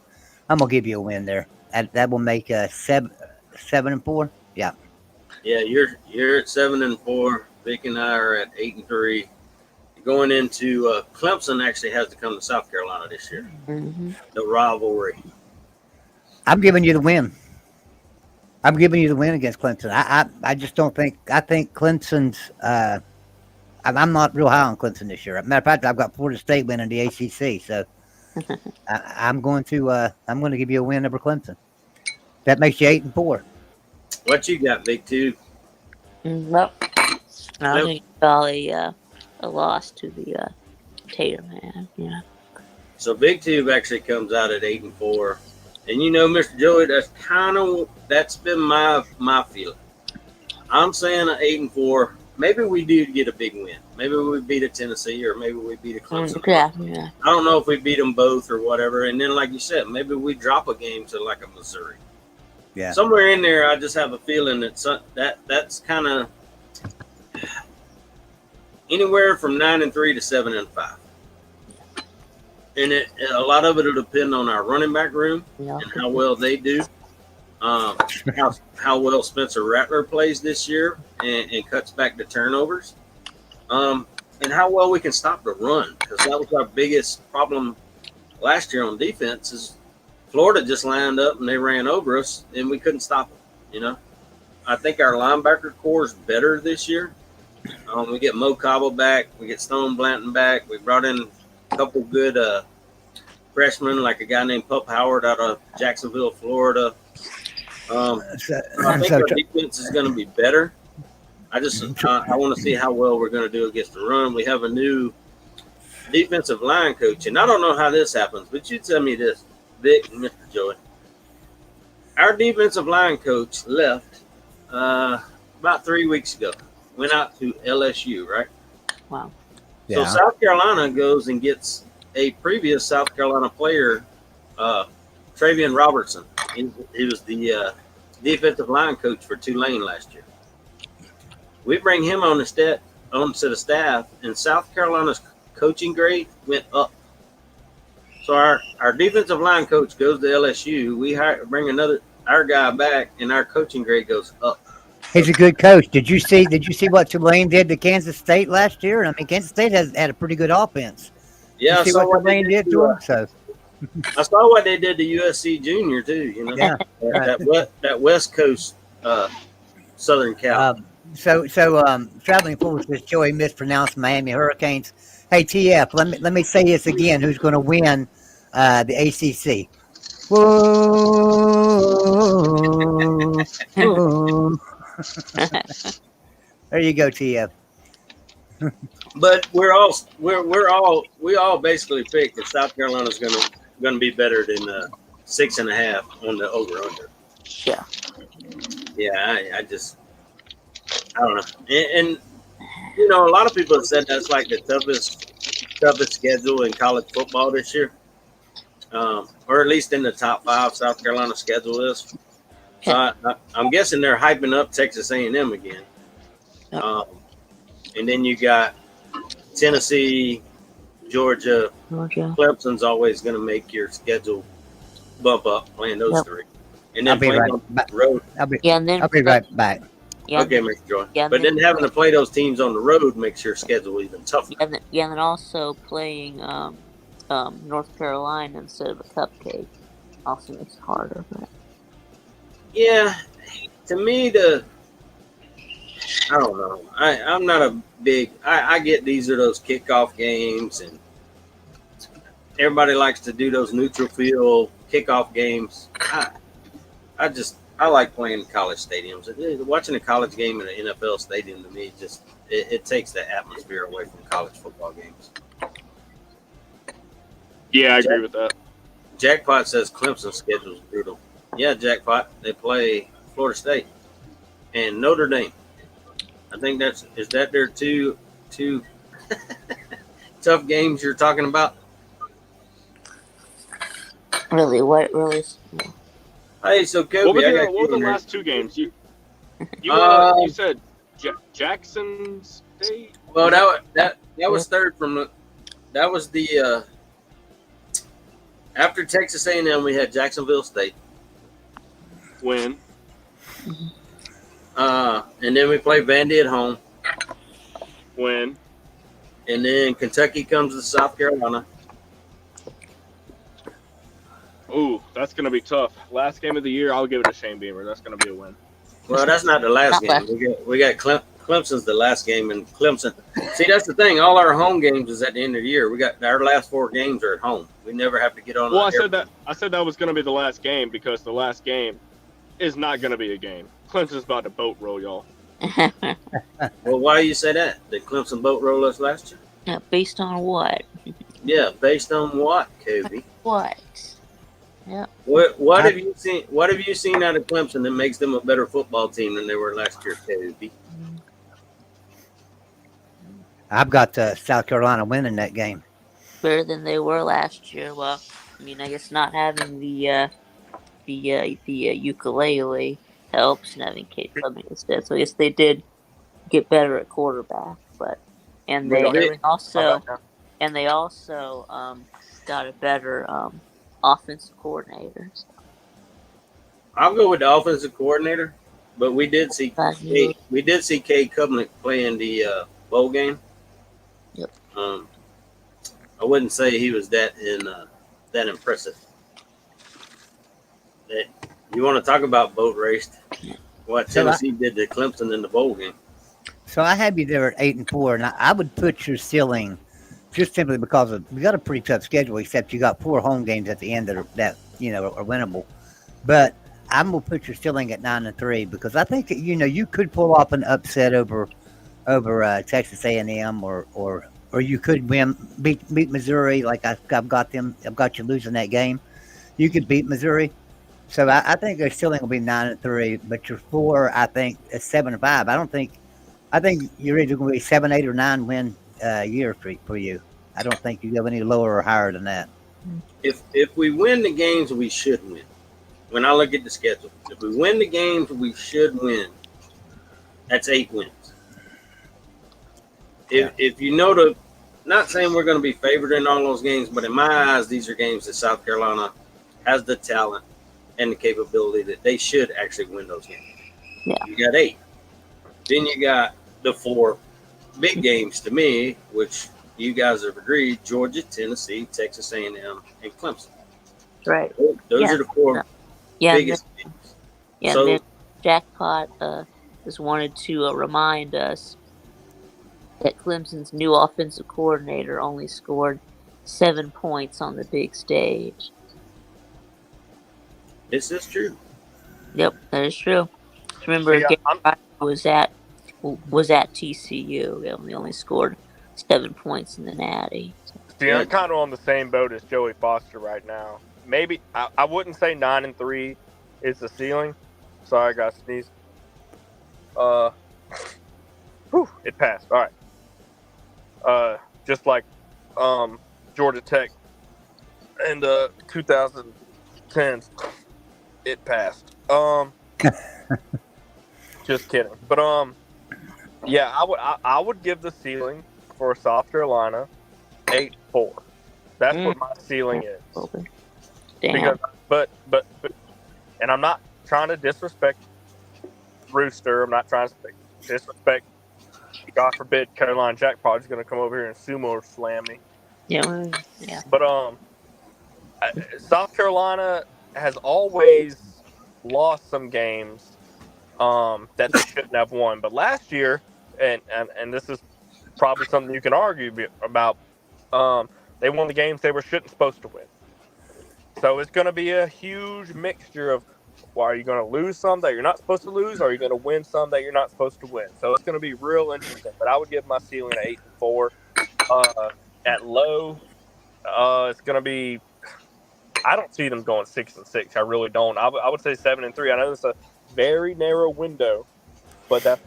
a win there. That will make 7-4. Yeah. Yeah, you're at 7-4. Vic and I are at 8-3. Going into Clemson actually has to come to South Carolina this year. Mm-hmm. The rivalry. I'm giving you the win. I'm giving you the win against Clemson. I just don't think. I think Clemson's. I'm not real high on Clemson this year. Matter of fact, I've got Florida State winning the ACC, so I'm going to give you a win over Clemson. That makes you 8-4. What you got, Big Two? Well, I think probably a loss to the Tater man. Yeah. So Big Tube actually comes out at 8-4, and Mr. Joey, that's been my feeling. I'm saying an 8-4. Maybe we do get a big win. Maybe we beat a Tennessee, or maybe we beat a Clemson. Yeah. I don't know if we beat them both or whatever. And then, like you said, maybe we drop a game to like a Missouri. Yeah. Somewhere in there, I just have a feeling that's kind of anywhere from 9-3 to 7-5. And a lot of it will depend on our running back room and how well they do. How well Spencer Rattler plays this year and cuts back the turnovers. And how well we can stop the run, because that was our biggest problem last year on defense. Is Florida just lined up and they ran over us and we couldn't stop them. I think our linebacker core is better this year. We get Mo Cobble back, we get Stone Blanton back. We brought in a couple good freshmen, like a guy named Pup Howard out of Jacksonville, Florida. I think our defense is going to be better. I want to see how well we're going to do against the run. We have a new defensive line coach, and I don't know how this happens, but you tell me this, Vic and Mr. Joey. Our defensive line coach left about 3 weeks ago. Went out to LSU, right? Wow. So South Carolina goes and gets a previous South Carolina player, Travian Robertson. He was the defensive line coach for Tulane last year. We bring him on to the staff, and South Carolina's coaching grade went up. So our defensive line coach goes to LSU. We bring our guy back, and our coaching grade goes up. He's a good coach. Did you see what Tulane did to Kansas State last year? I mean, Kansas State had a pretty good offense. Yeah, see what Tulane did to them. So I saw what they did to USC Junior too. You know, yeah, that West Coast Southern Cal. Traveling forward with Joey mispronounced Miami Hurricanes. Hey TF, let me say this again. Who's going to win the ACC? Whoa. There you go, TF. But we all basically picked that South Carolina's going to be better than 6.5 on the over under. Yeah. Yeah, I don't know. And you know, a lot of people have said that's like the toughest schedule in college football this year, or at least in the top 5. South Carolina schedule is. So I'm guessing they're hyping up Texas A&M again. And then you got Tennessee, Georgia. Clemson's always going to make your schedule bump up playing those 3. And then playing on the road. I'll be right back. Yeah, okay, Mr. Joy. Yeah, but then having to play those teams on the road makes your schedule even tougher. And then also playing North Carolina instead of a cupcake also makes it harder. But. Yeah, to me, I don't know. I'm not a big. I get these are those kickoff games, and everybody likes to do those neutral field kickoff games. I like playing in college stadiums. Watching a college game in an NFL stadium to me it takes the atmosphere away from college football games. Yeah, I agree with that. Jackpot says Clemson's schedule is brutal. Yeah, Jackpot. They play Florida State and Notre Dame. I think is that their two tough games you're talking about? Really? What really? Hey, so Kobe, what were the last 2 games? You said Jackson State. Well, that was third from that was the after Texas A&M we had Jacksonville State. Win. And then we play Vandy at home. Win. And then Kentucky comes to South Carolina. Ooh, that's going to be tough. Last game of the year, I'll give it to Shane Beamer. That's going to be a win. Well, that's not the last game. We got Clemson's the last game, and Clemson. See, that's the thing. All our home games is at the end of the year. We got our last 4 games are at home. We never have to get on. Well, I said that was going to be the last game because the last game is not going to be a game. Clemson's about to boat roll y'all. Well, why do you say that? Did Clemson boat roll us last year? Yeah, based on what? Yeah, based on what, Kobe? What? Yeah. What have you seen? What have you seen out of Clemson that makes them a better football team than they were last year, Kobe? I've got South Carolina winning that game. Better than they were last year. Well, I mean, I guess not having the ukulele helps, and having Kate Fleming instead. So I guess they did get better at quarterback, and they also got a better offensive coordinator. So. I'll go with the offensive coordinator, but we did see Cade Kubnik play in the bowl game. Yep. I wouldn't say he was that impressive. You want to talk about boat raced? What Tennessee did to Clemson in the bowl game. So I have you there at 8-4, and I would put your ceiling just simply because we got a pretty tough schedule. Except you got 4 home games at the end that are winnable. But I'm gonna put your ceiling at 9-3 because I think you could pull off an upset over Texas A&M or you could beat Missouri. Like I've got you losing that game. You could beat Missouri. So I think their ceiling will be 9-3, but your floor I think is 7-5. I think you're either going to be 7, 8, or 9 win year for you. I don't think you go any lower or higher than that. If we win the games we should win, when I look at the schedule, if we win the games we should win, that's 8 wins. If not saying we're going to be favored in all those games, but in my eyes, these are games that South Carolina has the talent and the capability that they should actually win those games. Yeah. You got 8. Then you got the 4 big games to me, which you guys have agreed: Georgia, Tennessee, Texas A&M, and Clemson. Right. Those are the 4 biggest games. Yeah, So, then Jackpot just wanted to remind us that Clemson's new offensive coordinator only scored 7 points on the big stage. is this true? Yep, that is true. Remember, Gary was at TCU. They only scored 7 points in the Natty. See, I'm kind of on the same boat as Joey Foster right now. Maybe I wouldn't say 9-3 is the ceiling. Sorry, I got sneezed. It passed. All right. Just like Georgia Tech in the 2010s, it passed. Just kidding. But yeah, I would give the ceiling for South Carolina 8-4. That's what my ceiling is. Okay. Damn. Because, but, and I'm not trying to disrespect Rooster. I'm not trying to disrespect. God forbid Carolina Jackpot is going to come over here and sumo slam me. Yeah. But South Carolina has always lost some games that they shouldn't have won. But last year, and this is probably something you can argue about, they won the games they shouldn't supposed to win. So it's going to be a huge mixture of, well, are you going to lose some that you're not supposed to lose, or are you going to win some that you're not supposed to win? So it's going to be real interesting. But I would give my ceiling at 8-4. At low, it's going to be. I don't see them going 6-6. I really don't. I would say 7-3. I know it's a very narrow window, but that's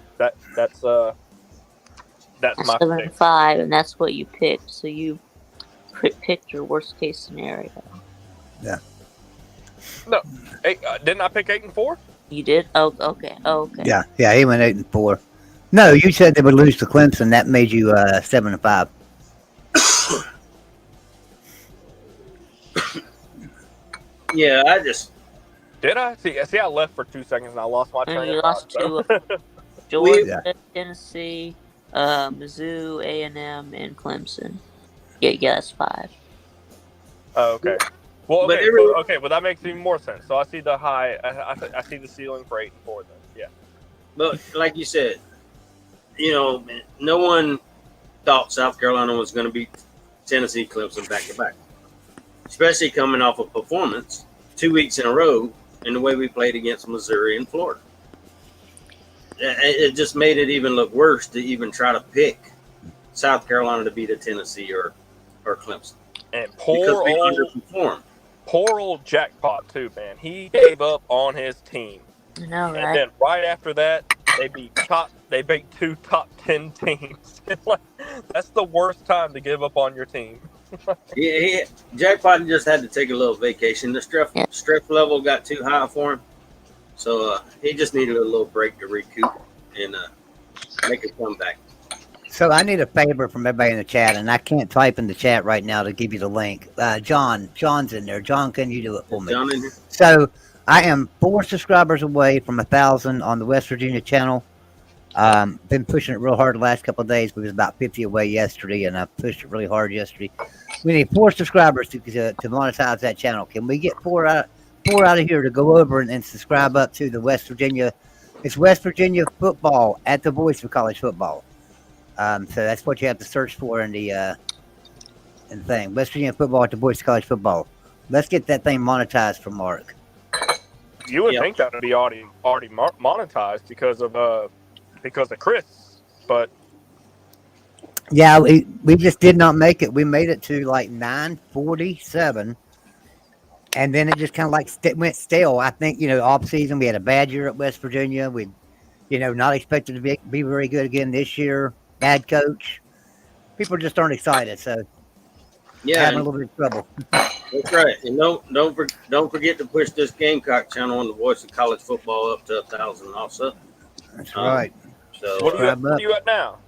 my 7-5, and that's what you picked. So you picked your worst case scenario. Yeah. No, didn't I pick 8-4? You did? Oh, okay. Yeah, he went 8-4. No, you said they would lose to Clemson. That made you 7-5. Yeah, I just did. I see. I left for 2 seconds and I lost my train of thought. You lost to Georgia, Tennessee, Mizzou, A&M, and Clemson. Yeah, that's 5. Oh, okay. Well, But okay. Well, that makes even more sense. So I see the high. I see the ceiling for 8-4. Then, yeah. But like you said, no one thought South Carolina was going to beat Tennessee, Clemson back to back, especially coming off a performance 2 weeks in a row in the way we played against Missouri and Florida. It just made it even look worse to even try to pick South Carolina to beat a Tennessee or Clemson. And because we underperformed. Poor old Jackpot too, man. He gave up on his team. I know, right? And then right after that, they beat 2 top 10 teams. That's the worst time to give up on your team. Jackpot just had to take a little vacation. The stress level got too high for him, so he just needed a little break to recoup and make a comeback. So I need a favor from everybody in the chat, and I can't type in the chat right now to give you the link. John's in there. John, can you do it for me? John in here? So I am 4 subscribers away from 1,000 on the West Virginia channel. Been pushing it real hard the last couple of days. We was about 50 away yesterday, and I pushed it really hard yesterday. We need 4 subscribers to monetize that channel. Can we get 4 out of here to go over and subscribe up to the West Virginia? It's West Virginia football at the Voice of College Football. So that's what you have to search for in the and thing. West Virginia football to Boys College football. Let's get that thing monetized for Mark. You would Yep. think that would be already monetized because of Chris, but Yeah, we just did not make it. We made it to like 947, and then it just kind of like went stale. I think off season we had a bad year at West Virginia. We, not expected to be very good again this year. Bad coach. People just aren't excited, so Yeah, having a little bit of trouble. that's right. And don't forget to push this Gamecock channel on the Voice of College Football up to 1,000 also. That's right. So what are you at now?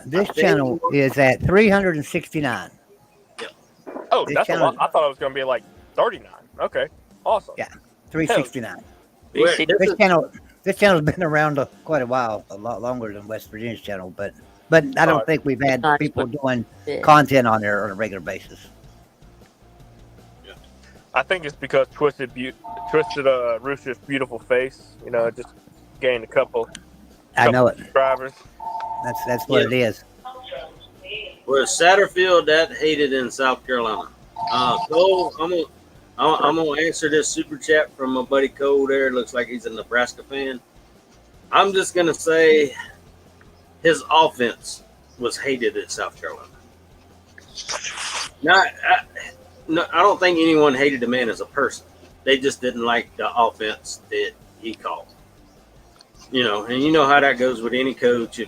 This channel is at 369. Oh, This that's a channel- lot. I thought it was going to be like 39. Okay, awesome. Yeah. 369. Wait, This channel's been around quite a while, a lot longer than West Virginia's channel, but I don't think we've had people doing content on there on a regular basis. I think it's because Twisted Rooster's beautiful face, just gained a couple. I know it. Subscribers. That's what it is. We're Satterfield that hated in South Carolina. Cole, I'm gonna answer this super chat from my buddy Cole there. It looks like he's a Nebraska fan. I'm just gonna say his offense was hated at South Carolina. I don't think anyone hated the man as a person. They just didn't like the offense that he called. And you know how that goes with any coach.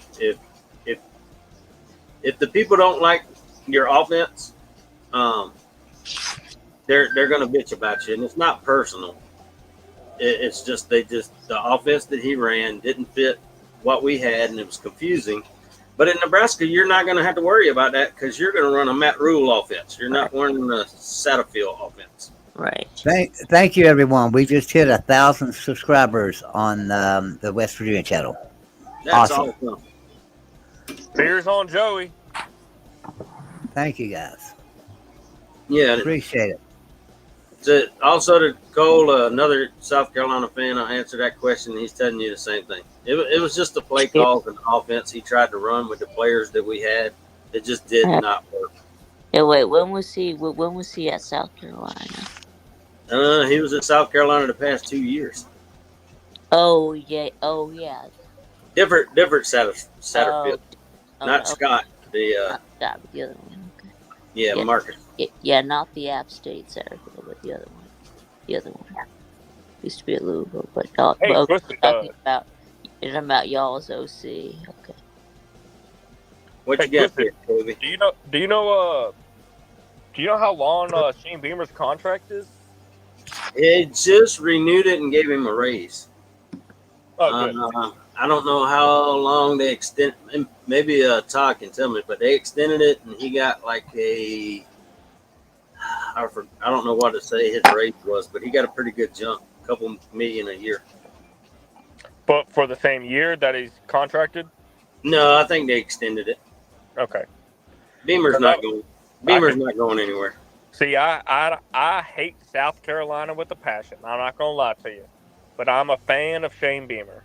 If the people don't like your offense, they're going to bitch about you, and it's not personal. It's just the offense that he ran didn't fit what we had, and it was confusing. But in Nebraska, you're not going to have to worry about that because you're going to run a Matt Rule offense. You're not running a Satterfield offense. Right. Thank you, everyone. We just hit 1,000 subscribers on the West Virginia channel. That's Awesome. Beers on Joey. Thank you, guys. Yeah. Appreciate it. Also, to Cole, another South Carolina fan, I answered that question. He's telling you the same thing. It was just the play calls and offense he tried to run with the players that we had. It just did not work. Yeah, wait. When was he at South Carolina? He was at South Carolina the past 2 years. Oh yeah. Oh yeah. Different Satterfield, not Scott. Not Scott, but the other one. Okay. Yeah, Marcus. Yeah, not the App State Satterfield, but the other one. The other one used to be at Louisville, but Hey, talking about y'all's OC. Okay. What you got here, Kobe? Do you know how long Shane Beamer's contract is? It just renewed it and gave him a raise. Oh, good. I don't know how long they extend. Maybe Todd can tell me, but they extended it, and he got like I don't know what to say his raise was, but he got a pretty good jump, a couple million a year. But for the same year that he's contracted? No, I think they extended it. Okay. Beamer's not going anywhere. See, I hate South Carolina with a passion. I'm not gonna lie to you, but I'm a fan of Shane Beamer.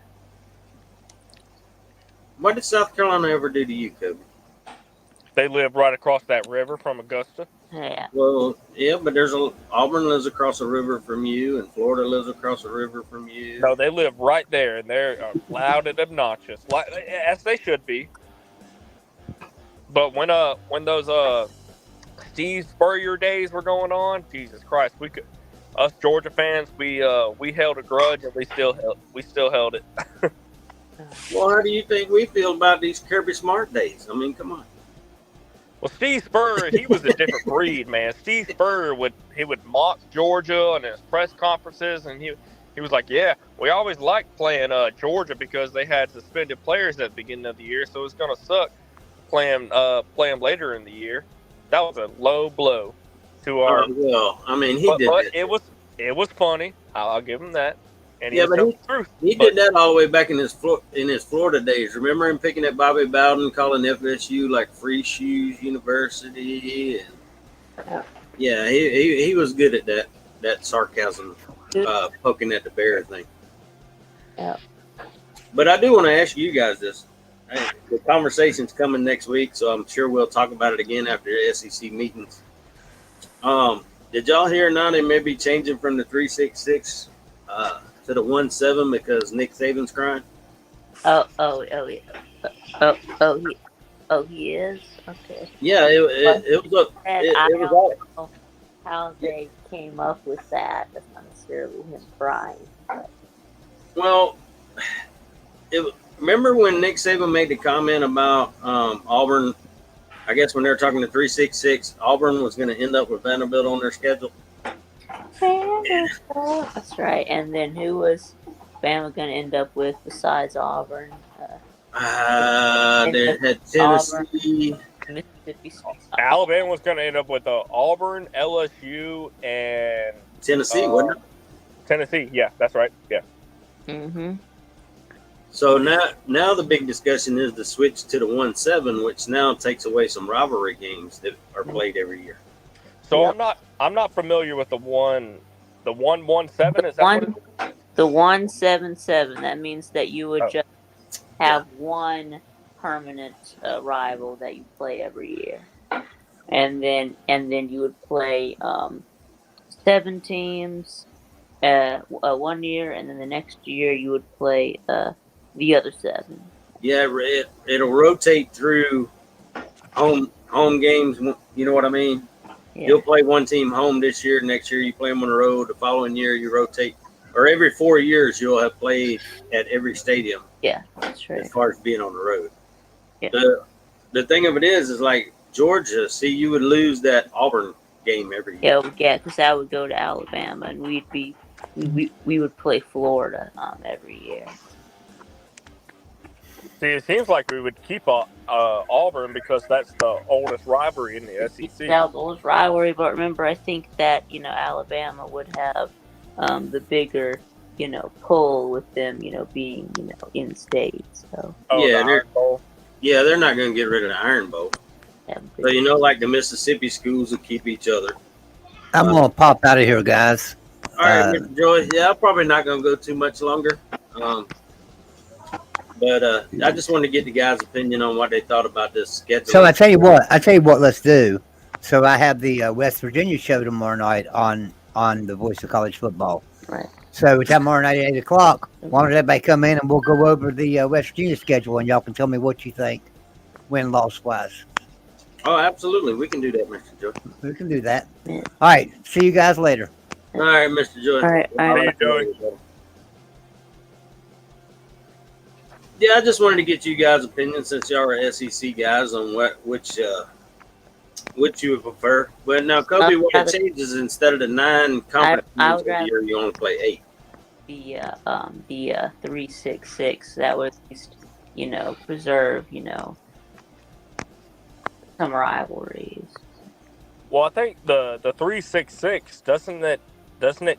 What did South Carolina ever do to you, Kobe? They live right across that river from Augusta. Yeah. Well, yeah, but Auburn lives across a river from you, and Florida lives across a river from you. No, they live right there, and they're loud and obnoxious, as they should be. But when those Steve Spurrier days were going on, Jesus Christ, us Georgia fans, we held a grudge, and we still held it. Well, how do you think we feel about these Kirby Smart days? I mean, come on. Well, Steve Spurrier, he was a different breed, man. Steve Spurrier would mock Georgia in his press conferences, and he was like, "Yeah, we always liked playing Georgia because they had suspended players at the beginning of the year, so it's gonna suck playing later in the year." That was a low blow to our. Well, I mean, he did. But that. it was funny. I'll give him that. And Yeah, but he But- did that all the way back in his Florida days. Remember him picking at Bobby Bowden, calling FSU like Free Shoes University, and yeah, he was good at that sarcasm, poking at the bear thing. Yeah. But I do want to ask you guys this: Hey, the conversation's coming next week, so I'm sure we'll talk about it again after the SEC meetings. Did y'all hear now they may be changing from the 366 to the 17 because Nick Saban's crying? Yeah. He is? Okay. Yeah, it was I it was don't all. know how they came up with that. That's not necessarily him crying. But Well, remember when Nick Saban made the comment about Auburn? I guess when they were talking to 366, Auburn was going to end up with Vanderbilt on their schedule. that's right. And then who was Bama going to end up with besides Auburn? They had Tennessee. Mississippi State. Alabama was going to end up with Auburn, LSU, and Tennessee, wasn't it? Tennessee. Yeah, that's right. Yeah. Mm-hmm. So now the big discussion is the switch to the 1-7, which now takes away some rivalry games that are played every year. So Yep. I'm not familiar with the 1-1-7. Is that what it is? The 1-7-7. That means that you would Oh. just have one permanent rival that you play every year, and then you would play 7 teams 1 year, and then the next year you would play the other 7. Yeah, it'll rotate through home games. You know what I mean? Yeah. You'll play one team home this year. Next year you play them on the road. The following year you rotate. Or every 4 years you'll have played at every stadium. Yeah, that's right. As far as being on the road. Yeah. The thing of it is like Georgia. See, you would lose that Auburn game every year. Yeah, because I would go to Alabama, and we would play Florida every year. See, it seems like we would keep Auburn because that's the oldest rivalry in the SEC. That was the oldest rivalry, but remember, I think that Alabama would have the bigger pull with them being in state. So Yeah, the Iron Bowl. Yeah, they're not going to get rid of the Iron Bowl. So like the Mississippi schools will keep each other. I'm gonna pop out of here, guys. All right, Mr. Joy. Yeah, I'm probably not going to go too much longer. But I just wanted to get the guys' opinion on what they thought about this schedule. So I tell you what. Let's do. So I have the West Virginia show tomorrow night on the Voice of College Football. right. So tomorrow night at 8:00. Why don't everybody come in and we'll go over the West Virginia schedule and y'all can tell me what you think, win-loss wise. Oh, absolutely. We can do that, Mr. Joy. We can do that. Yeah. All right. See you guys later. All right, Mr. Joy. All right. How you doing? Yeah, I just wanted to get you guys' opinion since y'all are SEC guys on which you would prefer. But now, Kobe, what it changes instead of the 9 conference games every year, you only play 8. The 366 that would at least preserve some rivalries. Well, I think the 366 doesn't it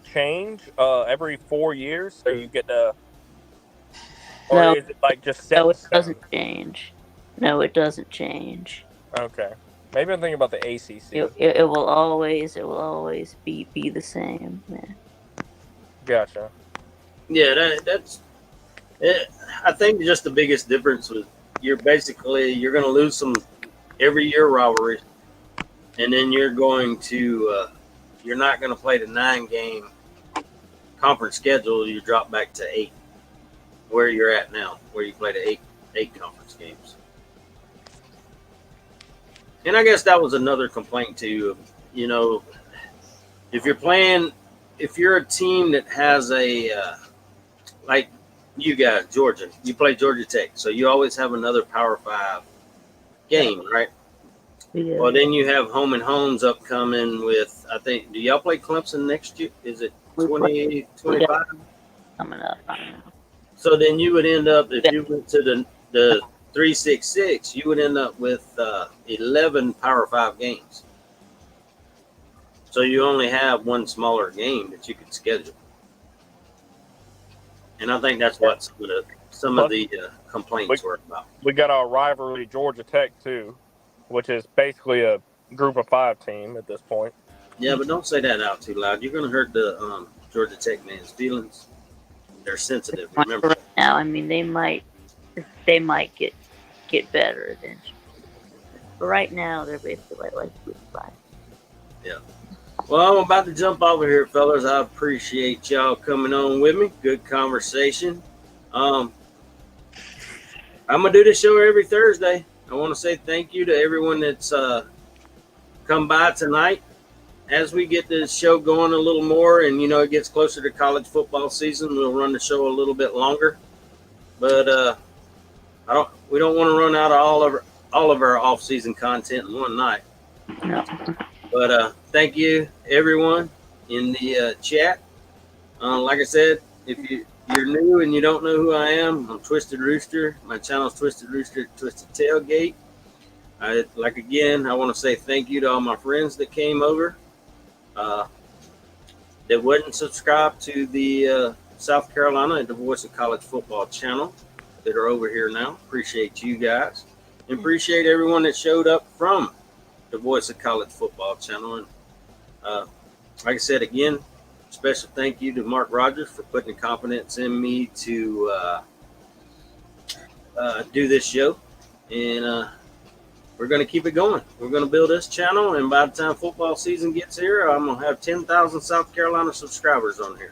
change every 4 years? So you get the or No. is it like just set No, in it stone? doesn't change. No, it doesn't change. Okay, maybe I'm thinking about the ACC. It will always be the same. Yeah. Gotcha. Yeah, that's it. I think just the biggest difference was you're going to lose some every year rivalries, and then you're going to you're not going to play the 9-game conference schedule. You drop back to 8, where you're at now, where you play the 8 conference games. And I guess that was another complaint too. If you're a team that has like you guys, Georgia, you play Georgia Tech, so you always have another Power 5 game, right? Yeah. Well, then you have home and homes upcoming with, I think, do y'all play Clemson next year? Is it 2025? Coming up. I don't know. So then you would end up, if you went to the 366, you would end up with 11 Power 5 games. So you only have one smaller game that you could schedule. And I think that's what some of the complaints were about. We got our rivalry Georgia Tech too, which is basically a group of 5 team at this point. Yeah, but don't say that out too loud. You're going to hurt the Georgia Tech man's feelings. They're sensitive. Remember. Now, I mean, they might get get better eventually. But right now, they're basically like 5. Well, I'm about to jump over here, fellas. I appreciate y'all coming on with me. Good conversation. I'm gonna do this show every Thursday. I want to say thank you to everyone that's come by tonight. As we get this show going a little more, and it gets closer to college football season, we'll run the show a little bit longer. But we don't want to run out of all of our off-season content in one night. No. But thank you, everyone in the chat. Like I said, if you're new and you don't know who I am, I'm Twisted Rooster. My channel is Twisted Rooster, Twisted Tailgate. I want to say thank you to all my friends that came over that wasn't subscribed to the South Carolina and the Voice of College Football channel that are over here now. Appreciate you guys. And appreciate everyone that showed up from the Voice of College Football channel. And like I said, again, special thank you to Mark Rogers for putting the confidence in me to do this show. And we're going to keep it going. We're going to build this channel, and by the time football season gets here, I'm going to have 10,000 South Carolina subscribers on here.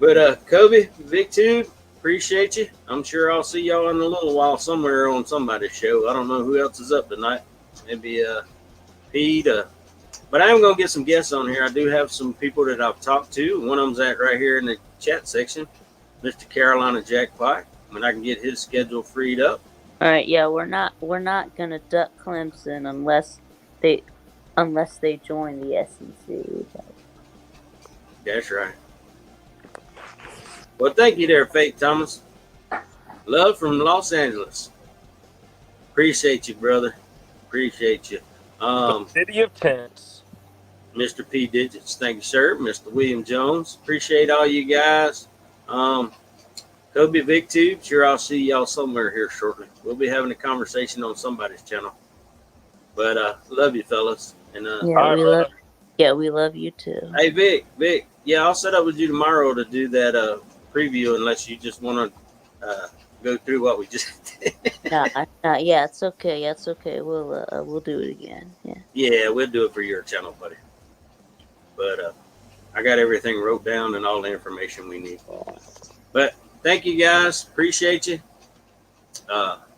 But Kobe, Vic Tube, appreciate you. I'm sure I'll see y'all in a little while somewhere on somebody's show. I don't know who else is up tonight. Maybe Pete. But I am going to get some guests on here. I do have some people that I've talked to. One of them's right here in the chat section, Mr. Carolina Jackpot. When I can get his schedule freed up. All right, yeah, we're not gonna duck Clemson unless they join the SEC. That's right. Well, thank you there, Faith Thomas. Love from Los Angeles. Appreciate you, brother. Appreciate you. The city of tents. Mr. P Digits, thank you, sir. Mr. William Jones, appreciate all you guys. Kobe VicTube, sure I'll see y'all somewhere here shortly. We'll be having a conversation on somebody's channel. But love you, fellas. And we love you too. Hey, Vic, yeah, I'll set up with you tomorrow to do that preview, unless you just want to go through what we just did. Yeah, it's okay. Yeah, it's okay. We'll do it again. Yeah, we'll do it for your channel, buddy. But I got everything wrote down and all the information we need. But thank you, guys. Appreciate you.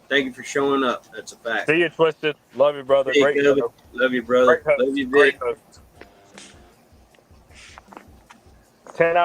Thank you for showing up. That's a fact. See you, Twisted. Love you, brother. Hey, Great show. love you, brother. Love you, Vic. 10